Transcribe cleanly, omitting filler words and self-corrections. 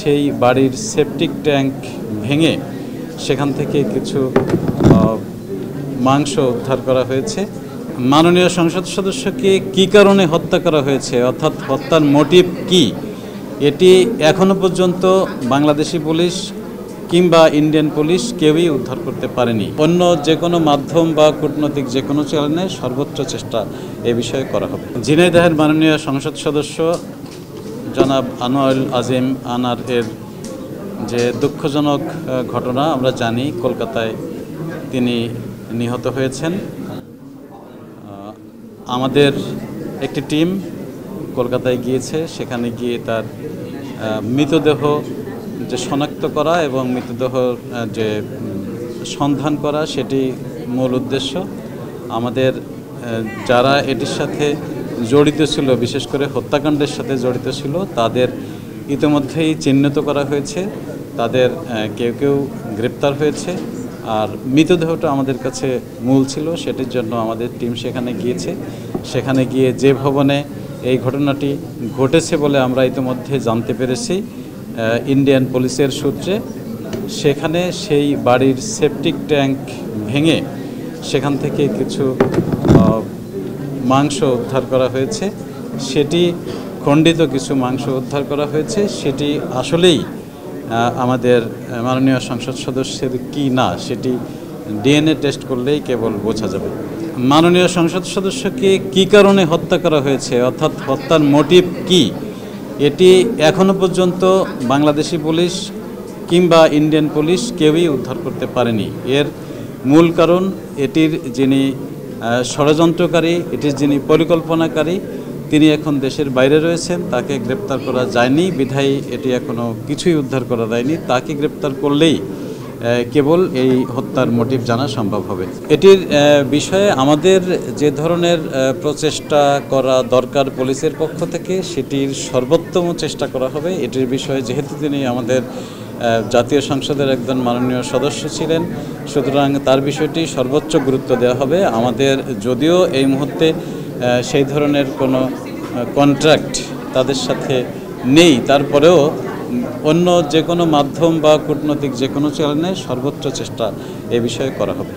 সেই বাড়ির septic tank ভেঙে সেখান থেকে কিছু মাংস উদ্ধার করা হয়েছে। মাননীয় সংসদ সদস্যকে কী কারণে হত্যা করা হয়েছে, অর্থাৎ হত্যার মোটিভ কী, এটি এখনও পর্যন্ত বাংলাদেশি পুলিশ কিংবা ইন্ডিয়ান পুলিশ কেউই উদ্ধার করতে পারেনি। অন্য যে কোনো মাধ্যম বা কূটনৈতিক যে কোনো চ্যানেলে সর্বোচ্চ চেষ্টা এ বিষয়ে করা হবে। ঝিনাইদহের মাননীয় সংসদ সদস্য জনাব আনোয়ারুল আজিম আনার এর যে দুঃখজনক ঘটনা আমরা জানি, কলকাতায় তিনি নিহত হয়েছেন। আমাদের একটি টিম কলকাতায় গিয়েছে, সেখানে গিয়ে তার মৃতদেহ যে শনাক্ত করা এবং মৃতদেহ যে সন্ধান করা, সেটি মূল উদ্দেশ্য। আমাদের যারা এটির সাথে জড়িত ছিল, বিশেষ করে হত্যাকাণ্ডের সাথে জড়িত ছিল, তাদের ইতিমধ্যেই চিহ্নিত করা হয়েছে। তাদের কেউ কেউ গ্রেপ্তার হয়েছে। আর মৃতদেহটা আমাদের কাছে মূল ছিল, সেটির জন্য আমাদের টিম সেখানে গিয়েছে। সেখানে গিয়ে যে ভবনে এই ঘটনাটি ঘটেছে বলে আমরা ইতিমধ্যে জানতে পেরেছি ইন্ডিয়ান পুলিশের সূত্রে, সেখানে সেই বাড়ির সেপটিক ট্যাঙ্ক ভেঙে সেখান থেকে কিছু মাংস উদ্ধার করা হয়েছে। সেটি খণ্ডিত কিছু মাংস উদ্ধার করা হয়েছে। সেটি আসলেই আমাদের মাননীয় সংসদ সদস্যের কি না, সেটি ডিএনএ টেস্ট করলেই কেবল বোঝা যাবে। মাননীয় সংসদ সদস্যকে কী কারণে হত্যা করা হয়েছে, অর্থাৎ হত্যার মোটিভ কী, এটি এখনও পর্যন্ত বাংলাদেশি পুলিশ কিংবা ইন্ডিয়ান পুলিশ কেউই উদ্ধার করতে পারেনি। এর মূল কারণ, এটির যিনি ষড়যন্ত্রকারী, এটির যিনি পরিকল্পনাকারী, তিনি এখন দেশের বাইরে রয়েছেন। তাকে গ্রেপ্তার করা যায়নি বিধায় এটি এখনও কিছুই উদ্ধার করা যায়নি। তাকে গ্রেপ্তার করলেই কেবল এই হত্যার মোটিভ জানা সম্ভব হবে। এটির বিষয়ে আমাদের যে ধরনের প্রচেষ্টা করা দরকার পুলিশের পক্ষ থেকে, সেটির সর্বোত্তম চেষ্টা করা হবে। এটির বিষয়ে যেহেতু তিনি আমাদের জাতীয় সংসদের একজন মাননীয় সদস্য ছিলেন, সুতরাং তার বিষয়টি সর্বোচ্চ গুরুত্ব দেওয়া হবে। আমাদের যদিও এই মুহূর্তে সেই ধরনের কোনো কন্ট্রাক্ট তাদের সাথে নেই, তারপরেও অন্য যে কোনো মাধ্যম বা কূটনৈতিক যে কোনো চ্যানেলে সর্বোচ্চ চেষ্টা এ বিষয়ে করা হবে।